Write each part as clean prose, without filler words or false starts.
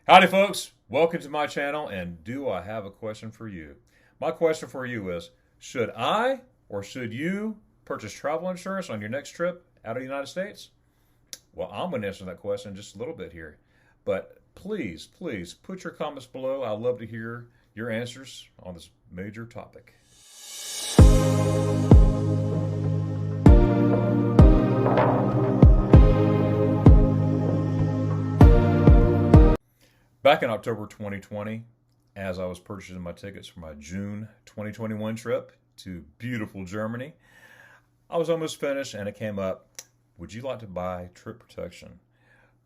Howdy, folks. Welcome to my channel, and do I have a question for you? My question for you is, should I or should you purchase travel insurance on your next trip out of the United States? Well, I'm going to answer that question in just a little bit here. But please, please put your comments below. I'd love to hear your answers on this major topic. Back in October 2020, as I was purchasing my tickets for my June 2021 trip to beautiful Germany, I was almost finished and it came up, would you like to buy trip protection,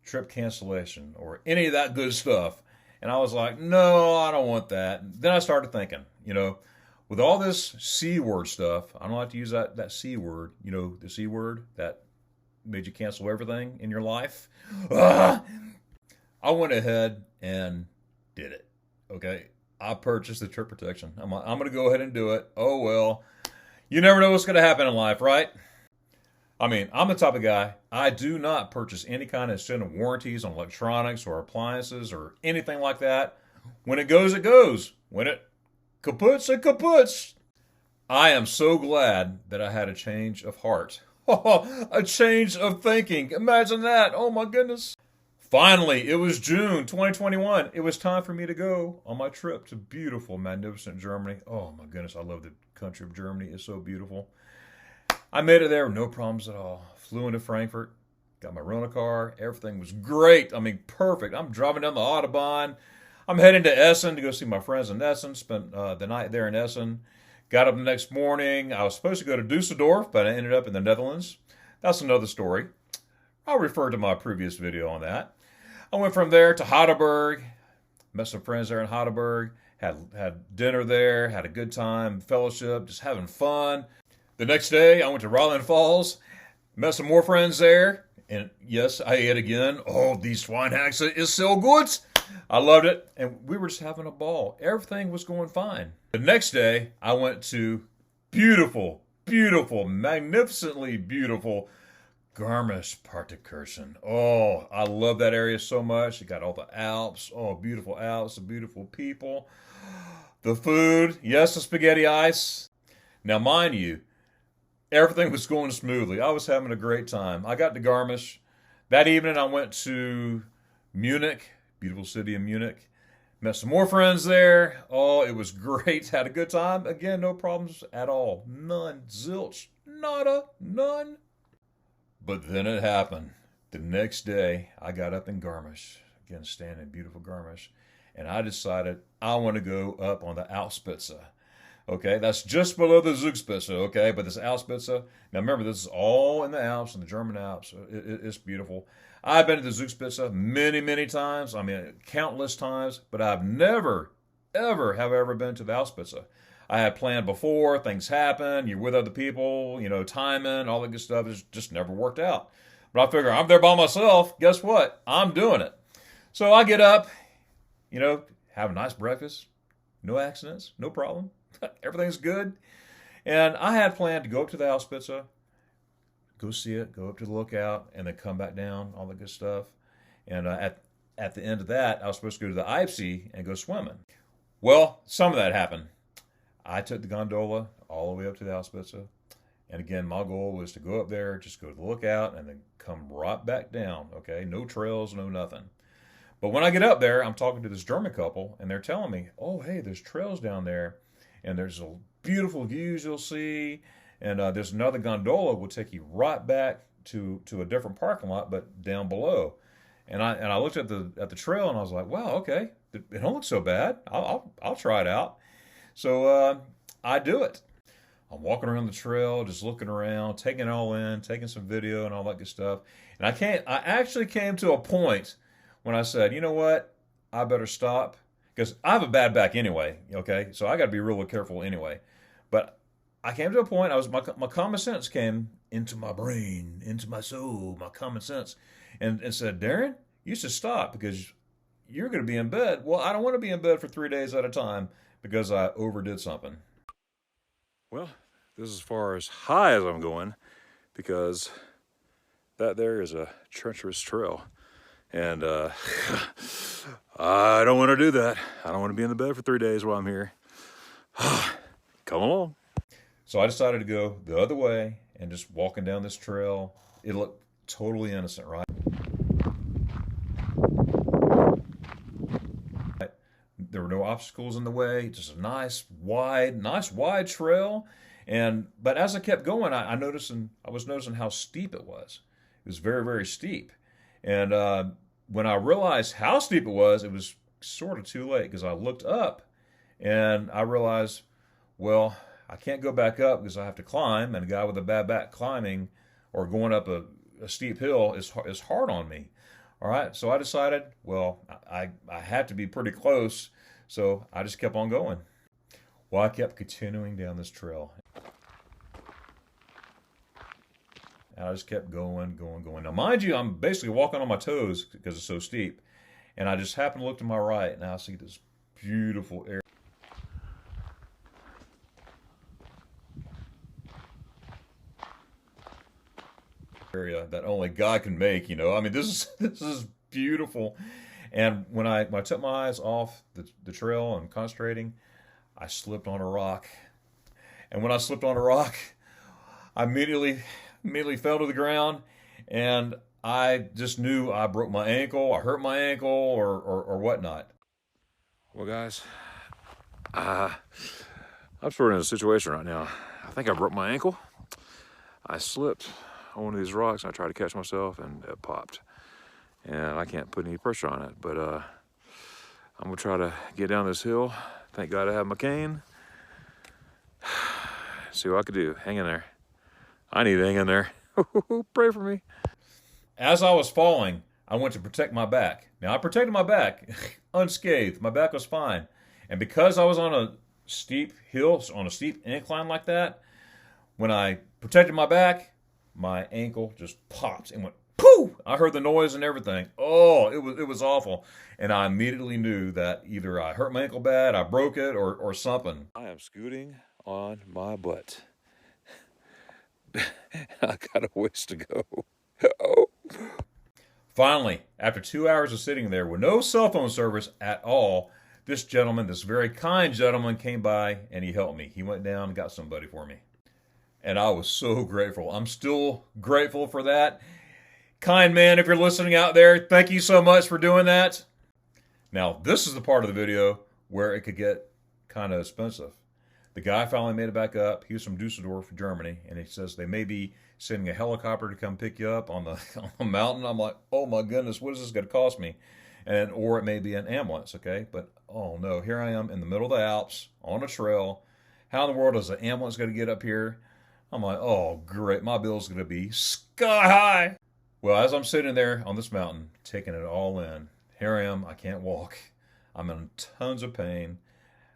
trip cancellation, or any of that good stuff? And I was like, no, I don't want that. Then I started thinking, with all this C word stuff, I don't like to use that C word, the C word that made you cancel everything in your life. I went ahead and did it. Okay. I purchased the trip protection. I'm going to go ahead and do it. Oh, well, you never know what's going to happen in life, right? I mean, I'm the type of guy, I do not purchase any kind of extended warranties on electronics or appliances or anything like that. When it goes, it goes. When it kaputs, it kaputs. I am so glad that I had a change of heart. A change of thinking. Imagine that. Oh, my goodness. Finally, it was June 2021. It was time for me to go on my trip to beautiful, magnificent Germany. Oh my goodness, I love the country of Germany. It's so beautiful. I made it there, no problems at all. Flew into Frankfurt, got my rental car. Everything was great. I mean, perfect. I'm driving down the Autobahn. I'm heading to Essen to go see my friends in Essen. Spent the night there in Essen. Got up the next morning. I was supposed to go to Dusseldorf, but I ended up in the Netherlands. That's another story. I'll refer to my previous video on that. I went from there to Heidelberg, met some friends there in Heidelberg, had dinner there, had a good time, fellowship, just having fun. The next day, I went to Raleigh Falls, met some more friends there, and yes, I ate again. Oh, these Schweinhaxe is so good. I loved it, and we were just having a ball. Everything was going fine. The next day, I went to beautiful, magnificently beautiful Garmisch-Partenkirchen. Oh, I love that area so much. You got all the Alps. Oh, beautiful Alps, the beautiful people. The food. Yes, the spaghetti ice. Now, mind you, everything was going smoothly. I was having a great time. I got to Garmisch. That evening, I went to Munich, beautiful city of Munich. Met some more friends there. Oh, it was great. Had a good time. Again, no problems at all. None. Zilch. Nada. None. But then it happened. The next day, I got up in Garmisch, again, staying in beautiful Garmisch, and I decided I want to go up on the Alpspitze. Okay, that's just below the Zugspitze, okay, but this Alpspitze, now remember, this is all in the Alps, in the German Alps. It's beautiful. I've been to the Zugspitze many times, I mean, countless times, but I've never, ever been to the Alpspitze. I had planned before, things happen, you're with other people, timing, all that good stuff. It's just never worked out. But I figure I'm there by myself. Guess what? I'm doing it. So I get up, have a nice breakfast. No accidents, no problem. Everything's good. And I had planned to go up to the Auspitzer, go see it, go up to the lookout, and then come back down, all that good stuff. And at the end of that, I was supposed to go to the Eibsee and go swimming. Well, some of that happened. I took the gondola all the way up to the Auspitzer. And again, my goal was to go up there, just go to the lookout, and then come right back down, okay? No trails, no nothing. But when I get up there, I'm talking to this German couple, and they're telling me, oh, hey, there's trails down there, and there's a beautiful views you'll see, and there's another gondola will take you right back to a different parking lot, but down below. And I looked at the trail, and I was like, wow, okay, it don't look so bad. I'll try it out. So I do it. I'm walking around the trail, just looking around, taking it all in, taking some video and all that good stuff. And I actually came to a point when I said, you know what? I better stop. Because I have a bad back anyway, okay? So I got to be really careful anyway. But I came to a point, my common sense came into my brain, into my soul, my common sense, and said, Darren, you should stop because you're going to be in bed. Well, I don't want to be in bed for 3 days at a time because I overdid something. Well, this is as far as high as I'm going because that there is a treacherous trail. And I don't want to do that. I don't want to be in the bed for 3 days while I'm here. Come along. So I decided to go the other way and just walking down this trail. It looked totally innocent, right? There were no obstacles in the way, just a nice wide trail. But as I kept going, I was noticing how steep it was. It was very, very steep. And when I realized how steep it was sort of too late, because I looked up and I realized, well, I can't go back up because I have to climb, and a guy with a bad back climbing or going up a steep hill is hard on me. All right, so I decided, well, I had to be pretty close, so I just kept on going. Well, I kept continuing down this trail. And I just kept going. Now, mind you, I'm basically walking on my toes because it's so steep. And I just happened to look to my right, and I see this beautiful area that only God can make, I mean, this is beautiful. And when I took my eyes off the trail and concentrating, I slipped on a rock. And when I slipped on a rock, I immediately fell to the ground, and I just knew I broke my ankle, I hurt my ankle, or whatnot. Well, guys, I'm sort of in a situation right now. I think I broke my ankle. I slipped on one of these rocks, and I tried to catch myself, and it popped. And I can't put any pressure on it, but I'm gonna try to get down this hill. Thank God I have my cane. See what I can do. Hang in there. I need to hang in there. Pray for me. As I was falling, I went to protect my back. Now, I protected my back unscathed. My back was fine. And because I was on a steep hill, on a steep incline like that, when I protected my back, my ankle just popped and went poof! I heard the noise and everything. Oh, it was awful. And I immediately knew that either I hurt my ankle bad, I broke it, or something. I am scooting on my butt. I got a ways to go. Oh. Finally, after 2 hours of sitting there with no cell phone service at all, this very kind gentleman, came by and he helped me. He went down and got somebody for me. And I was so grateful. I'm still grateful for that. Kind man, if you're listening out there, thank you so much for doing that. Now, this is the part of the video where it could get kind of expensive. The guy finally made it back up. He was from Dusseldorf, Germany, and he says they may be sending a helicopter to come pick you up on the mountain. I'm like, oh my goodness, what is this going to cost me? Or it may be an ambulance, okay? But oh no, here I am in the middle of the Alps on a trail. How in the world is an ambulance going to get up here? I'm like, oh great, my bill's going to be sky high. Well, as I'm sitting there on this mountain, taking it all in, here I am, I can't walk. I'm in tons of pain.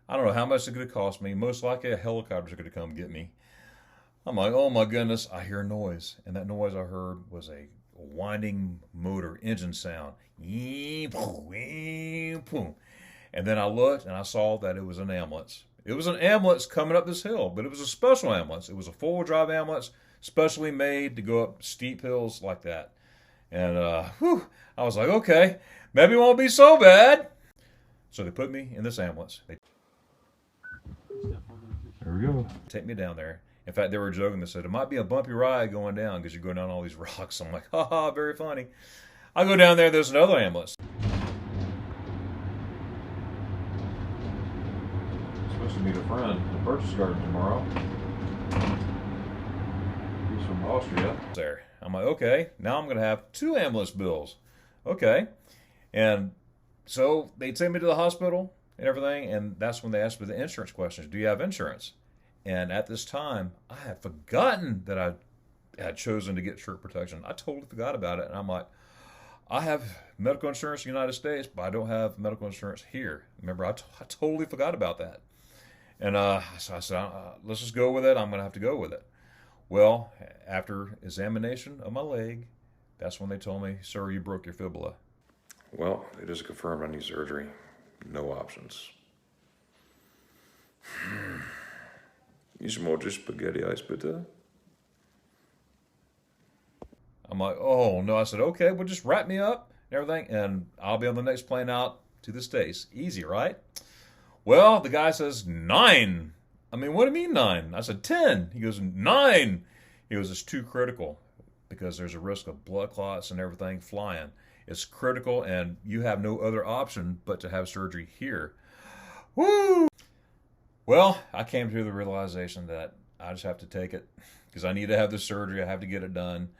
I don't know how much it's going to cost me. Most likely a helicopter's going to come get me. I'm like, oh my goodness, I hear a noise. And that noise I heard was a winding motor engine sound. And then I looked and I saw that it was an ambulance. It was an ambulance coming up this hill, but it was a special ambulance. It was a four-wheel drive ambulance, specially made to go up steep hills like that. And I was like, okay, maybe it won't be so bad. So they put me in this ambulance. There we go. Take me down there. In fact, they were joking. They said, it might be a bumpy ride going down because you're going down all these rocks. I'm like, haha, very funny. I go down there, there's another ambulance. Supposed to meet a friend in the purchase garden tomorrow. He's from Austria. There. I'm like, okay, now I'm going to have 2 ambulance bills. Okay. And so they take me to the hospital and everything, and that's when they asked me the insurance questions. Do you have insurance? And at this time, I had forgotten that I had chosen to get shirt protection. I totally forgot about it. And I'm like, I have medical insurance in the United States, but I don't have medical insurance here. Remember, I totally forgot about that. And so I said, let's just go with it. I'm going to have to go with it. Well, after examination of my leg, that's when they told me, sir, you broke your fibula. Well, it is confirmed I need surgery. No options. Ich möchte spaghetti ice bitte. I'm like, oh no. I said, okay, well just wrap me up and everything, and I'll be on the next plane out to the States. Easy, right? Well, the guy says 9. I mean, what do you mean 9? I said 10. He goes 9. He goes, it's too critical because there's a risk of blood clots and everything flying. It's critical, and you have no other option but to have surgery here. Woo! Well, I came to the realization that I just have to take it because I need to have the surgery. I have to get it done.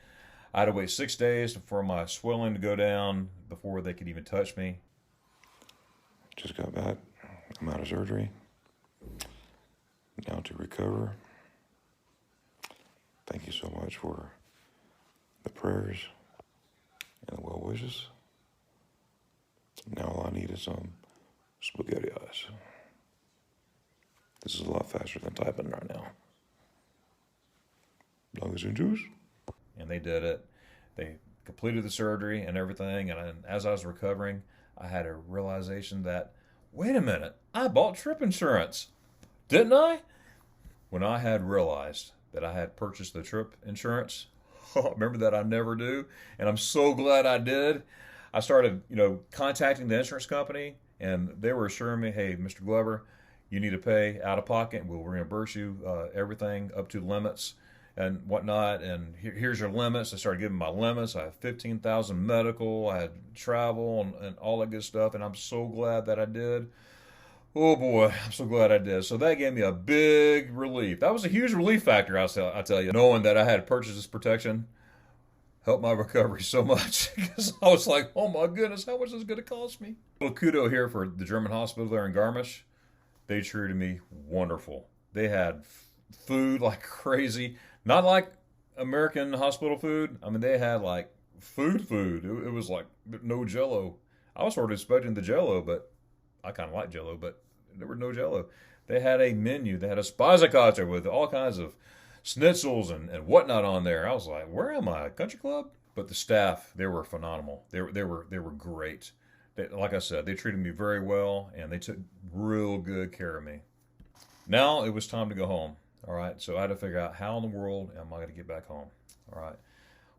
I had to wait 6 days for my swelling to go down before they could even touch me. Just got back. I'm out of surgery. Now to recover. Thank you so much for the prayers and the well wishes. Now all I need is some spaghetti eyes. This is a lot faster than typing right now. Lungs and juice. And they did it. They completed the surgery and everything. And as I was recovering, I had a realization that, wait a minute, I bought trip insurance. Didn't I? When I had realized that I had purchased the trip insurance, remember that I never do, and I'm so glad I did. I started, contacting the insurance company, and they were assuring me, hey, Mr. Glover, you need to pay out of pocket, and we'll reimburse you everything up to limits and whatnot, and here's your limits. I started giving my limits. I had 15,000 medical, I had travel, and all that good stuff, and I'm so glad that I did. Oh boy, I'm so glad I did. So that gave me a big relief. That was a huge relief factor, I tell you. Knowing that I had purchased this protection helped my recovery so much. Because I was like, oh my goodness, how much is this going to cost me? A little kudo here for the German hospital there in Garmisch. They treated me wonderful. They had food like crazy. Not like American hospital food. I mean, they had like food. It was like no Jell-O. I was sort of expecting the Jell-O, but I kind of like Jell-O, but there was no Jell-O. They had a menu. They had a Speisekarte with all kinds of schnitzels and whatnot on there. I was like, where am I? Country club? But the staff, they were phenomenal. They were great. Like I said, they treated me very well, and they took real good care of me. Now it was time to go home. All right, so I had to figure out how in the world am I going to get back home. All right.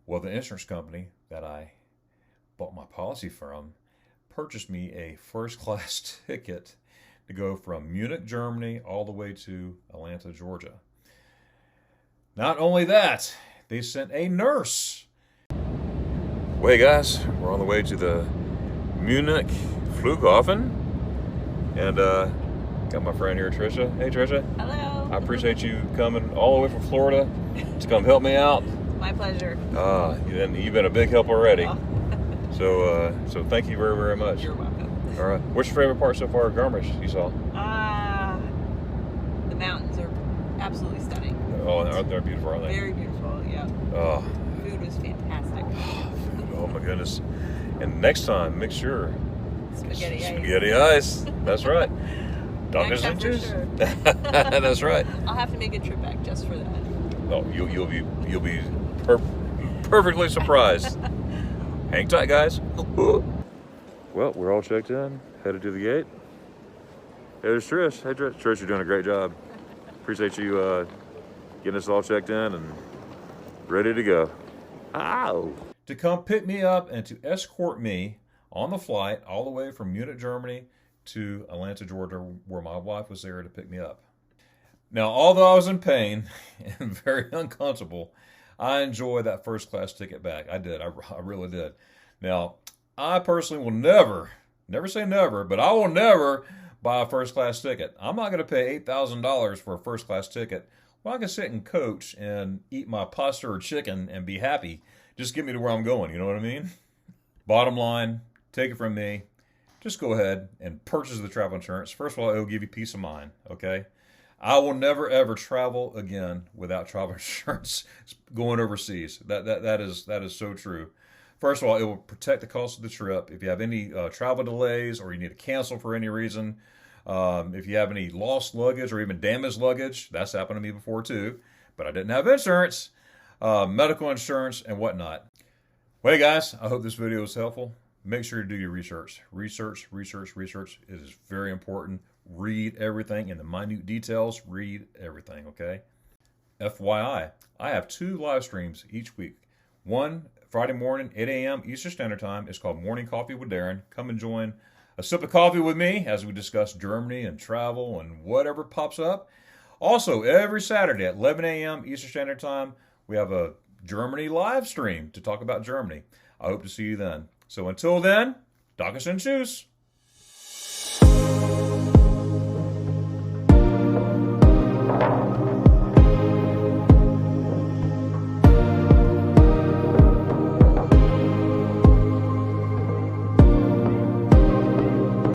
Well, the insurance company that I bought my policy from purchased me a first-class ticket to go from Munich, Germany, all the way to Atlanta, Georgia. Not only that, they sent a nurse. Well, hey guys, we're on the way to the Munich Flughafen, and got my friend here, Trisha. Hey, Trisha. Hello. I appreciate you coming all the way from Florida to come help me out. My pleasure. You've been a big help already. Oh. So thank you very, very much. You're welcome. All right. What's your favorite part so far of Garmisch you saw? The mountains are absolutely stunning. Oh, they're beautiful, aren't they? Very beautiful, yeah. Oh. Food was fantastic. Oh my goodness. And next time, make sure. Spaghetti ice. That's right. Dunkin' and juice. Sure. That's right. I'll have to make a trip back just for that. Oh, you'll be perfectly surprised. Hang tight, guys. Well, we're all checked in, headed to the gate. Hey, there's Trish. Hey, Trish, you're doing a great job. Appreciate you getting us all checked in and ready to go. Ow! To come pick me up and to escort me on the flight all the way from Munich, Germany to Atlanta, Georgia, where my wife was there to pick me up. Now, although I was in pain and very uncomfortable, I enjoyed that first class ticket back. I did. I really did. Now, I personally will never say never, but I will never buy a first class ticket. I'm not going to pay $8,000 for a first class ticket. Well, I can sit and coach and eat my pasta or chicken and be happy. Just get me to where I'm going. You know what I mean? Bottom line, take it from me. Just go ahead and purchase the travel insurance. First of all, it will give you peace of mind, okay? I will never, ever travel again without travel insurance going overseas. That is so true. First of all, it will protect the cost of the trip. If you have any travel delays or you need to cancel for any reason, if you have any lost luggage or even damaged luggage, that's happened to me before too, but I didn't have insurance, medical insurance, and whatnot. Well, hey guys, I hope this video was helpful. Make sure to do your research. Research. It is very important. Read everything in the minute details. Read everything, okay? FYI, I have 2 live streams each week. One, Friday morning, 8 a.m. Eastern Standard Time. It's called Morning Coffee with Darren. Come and join a sip of coffee with me as we discuss Germany and travel and whatever pops up. Also, every Saturday at 11 a.m. Eastern Standard Time, we have a Germany live stream to talk about Germany. I hope to see you then. So until then, Dankeschön, tschüss.